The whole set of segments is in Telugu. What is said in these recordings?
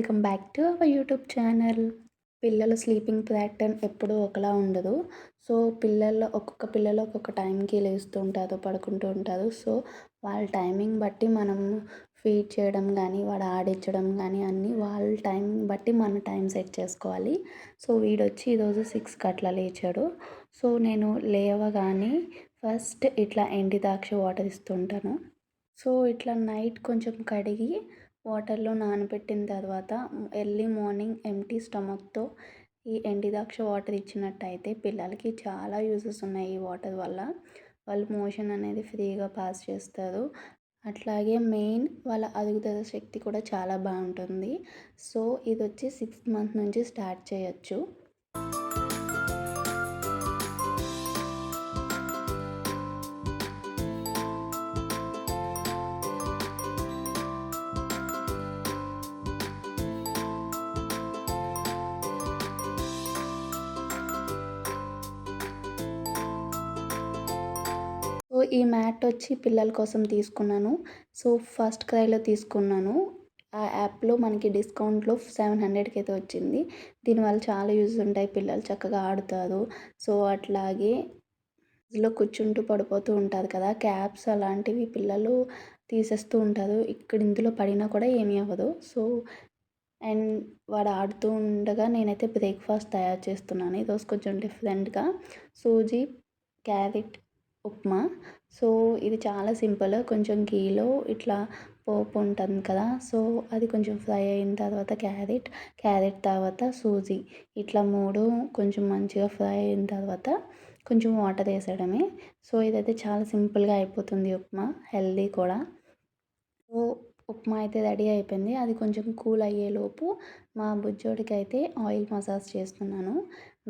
Welcome back to our YouTube channel. పిల్లల స్లీపింగ్ ప్యాటర్న్ ఎప్పుడూ ఒకలా ఉండదు. సో, పిల్లలు ఒక్కొక్క టైంకి లేస్తూ ఉంటారు, పడుకుంటూ ఉంటారు. సో, వాళ్ళ టైమింగ్ బట్టి మనం ఫీడ్ చేయడం గానీ, ఆడించడం గానీ అన్నీ వాళ్ళ టైమింగ్ బట్టి మన టైం సెట్ చేసుకోవాలి. సో, వీడొచ్చి ఈరోజు 6కి అట్లా లేచాడు. సో, నేను లేవగానే ఫస్ట్ ఇట్లా ఎండి ద్రాక్ష వాటర్ ఇస్తూ ఉంటాను. సో, ఇట్లా నైట్ కొంచెం కడిగి వాటర్‌లో నానబెట్టిన తర్వాత ఎర్లీ మార్నింగ్ ఎంప్టీ స్టమక్‌తో ఈ ఎండి ద్రాక్ష వాటర్ ఇచ్చినట్టయితే పిల్లలకి చాలా యూజెస్ ఉన్నాయి ఈ వాటర్ వల్ల. వాళ్ళు మోషన్ అనేది ఫ్రీగా పాస్ చేస్తారు. అట్లాగే మెయిన్ వాళ్ళ అరుగుదల శక్తి కూడా చాలా బావుంటుంది. సో, ఇదొచ్చి 6th మంత్ నుంచి స్టార్ట్ చేయొచ్చు. సో, ఈ మ్యాట్ వచ్చి పిల్లల కోసం తీసుకున్నాను. సో, ఫస్ట్ క్రైలో తీసుకున్నాను. ఆ యాప్‌లో మనకి డిస్కౌంట్‌లో 700కి అయితే వచ్చింది. దీనివల్ల చాలా యూజెస్ ఉంటాయి. పిల్లలు చక్కగా ఆడుతారు. సో, అట్లాగే ఇందులో కూర్చుంటూ పడిపోతూ ఉంటారు కదా! క్యాప్స్ అలాంటివి పిల్లలు తీసేస్తూ ఉంటారు. ఇందులో పడినా కూడా ఏమీ అవ్వదు. సో, అండ్ వాడు ఆడుతూ ఉండగా నేనైతే బ్రేక్‌ఫాస్ట్ తయారు చేస్తున్నాను. ఈరోజు కొంచెం డిఫరెంట్‌గా సూజీ, క్యారెట్ ఉప్మా. సో, ఇది చాలా సింపుల్. కొంచెం ఘీలో ఇట్లా పోపు ఉంటుంది కదా! సో, అది కొంచెం ఫ్రై అయిన తర్వాత క్యారెట్ తర్వాత సూజీ ఇట్లా 3 కొంచెం మంచిగా ఫ్రై అయిన తర్వాత కొంచెం వాటర్ ఏసేయడమే. సో, ఇదైతే చాలా సింపుల్‌గా అయిపోతుంది ఉప్మా. హెల్తీ కూడా. సో, ఉప్మా అయితే రెడీ అయిపోయింది. అది కొంచెం కూల్ అయ్యేలోపు మా బుజ్జోడికైతే ఆయిల్ మసాజ్ చేస్తున్నాను.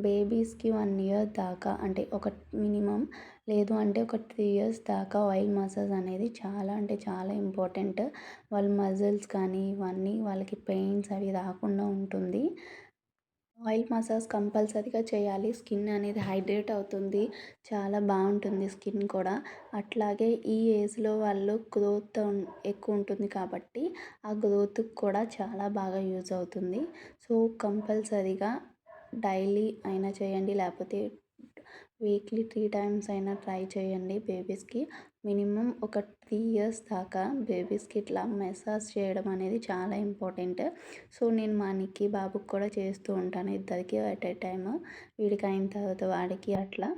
బేబీస్‌కి 1 ఇయర్ దాకా అంటే ఒక మినిమమ్ లేదు అంటే ఒక 3 ఇయర్స్ దాకా ఆయిల్ మసాజ్ అనేది చాలా అంటే చాలా ఇంపార్టెంట్. వాళ్ళ మజిల్స్ కానీ ఇవన్నీ వాళ్ళకి పెయిన్స్ అవి రాకుండా ఉంటుంది. ఆయిల్ మసాజ్ కంపల్సరీగా చేయాలి. స్కిన్ అనేది హైడ్రేట్ అవుతుంది. చాలా బావుంటుంది స్కిన్ కూడా. అట్లాగే ఈ ఏజ్‌లో వాళ్ళు గ్రోత్ ఎక్కువ ఉంటుంది కాబట్టి, ఆ గ్రోత్‌కి కూడా చాలా బాగా యూజ్ అవుతుంది. సో, కంపల్సరీగా డైలీ అయినా చేయండి. లేకపోతే వీక్లీ 3 టైమ్స్ అయినా ట్రై చేయండి బేబీస్‌కి. మినిమమ్ ఒక 3 ఇయర్స్ దాకా బేబీస్‌కి ఇట్లా మసాజ్ చేయడం అనేది చాలా ఇంపార్టెంట్. సో, నేను మా నిక్కీ బాబుకి కూడా చేస్తూ ఉంటాను. ఇద్దరికీ ఎట్ ఎ టైమ్. వీడికి అయిన తర్వాత వాడికి అట్లా.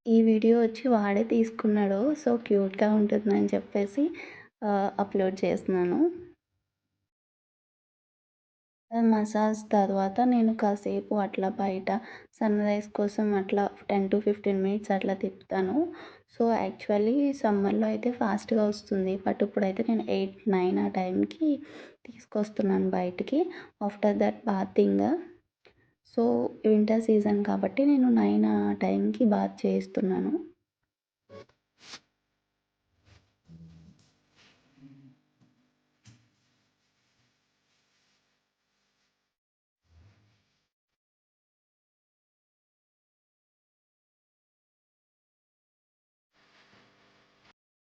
ఈ వీడియో వచ్చి వాడే తీసుకున్నాడు. సో, క్యూట్‌గా ఉంటుందని చెప్పేసి అప్‌లోడ్ చేస్తున్నాను. మసాజ్ తర్వాత నేను కాసేపు అట్లా బయట సన్‌రైజ్ కోసం అట్లా 10-15 మినిట్స్ అట్లా తిప్పుతాను. సో, యాక్చువల్లీ సమ్మర్‌లో అయితే ఫాస్ట్‌గా వస్తుంది. బట్ ఇప్పుడైతే నేను 8, 9 ఆ టైంకి తీసుకొస్తున్నాను బయటికి. After that bathing. So, winter season కాబట్టి నేను 9 ఆ టైంకి బాత్ చేయిస్తున్నాను.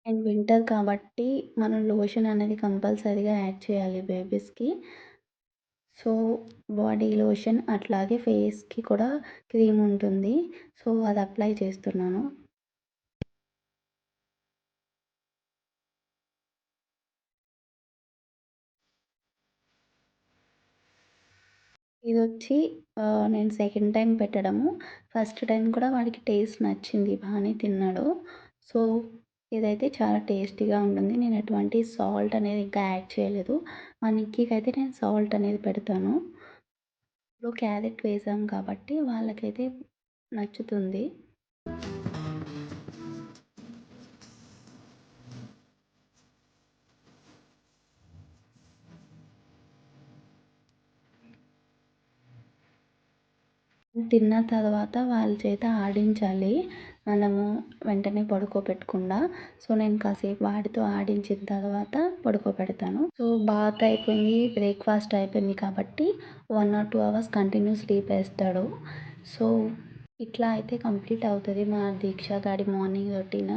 అండ్ వింటర్ కాబట్టి మనం లోషన్ అనేది కంపల్సరీగా యాడ్ చేయాలి బేబీస్‌కి. సో, బాడీ లోషన్ అట్లాగే ఫేస్‌కి కూడా క్రీమ్ ఉంటుంది. సో, అది అప్లై చేస్తున్నాను. ఇదొచ్చి నేను సెకండ్ టైమ్ పెట్టడము. ఫస్ట్ టైమ్ కూడా వాడికి టేస్ట్ నచ్చింది. బానే తిన్నాడు. సో, ఇదైతే చాలా టేస్టీగా ఉంటుంది. నేను ఎటువంటి సాల్ట్ అనేది ఇంకా యాడ్ చేయలేదు. మా నిక్కీకైతే నేను సాల్ట్ అనేది పెడతాను. ఇప్పుడు క్యారెట్ వేసాం కాబట్టి వాళ్ళకైతే నచ్చుతుంది. తిన్న తర్వాత వాళ్ళ చేత ఆడించాలి. మనము వెంటనే పడుకోబెట్టకుండా. సో, నేను కాసేపు వాడితో ఆడించిన తర్వాత పడుకోబెడతాను. సో, బాత్ అయిపోయింది, బ్రేక్‌ఫాస్ట్ అయిపోయింది కాబట్టి 1 ఆర్ 2 అవర్స్ కంటిన్యూ స్లీప్ ఏస్తాడు. సో, ఇట్లా అయితే కంప్లీట్ అవుతది మా దీక్ష గాడి మార్నింగ్ రొటీన్.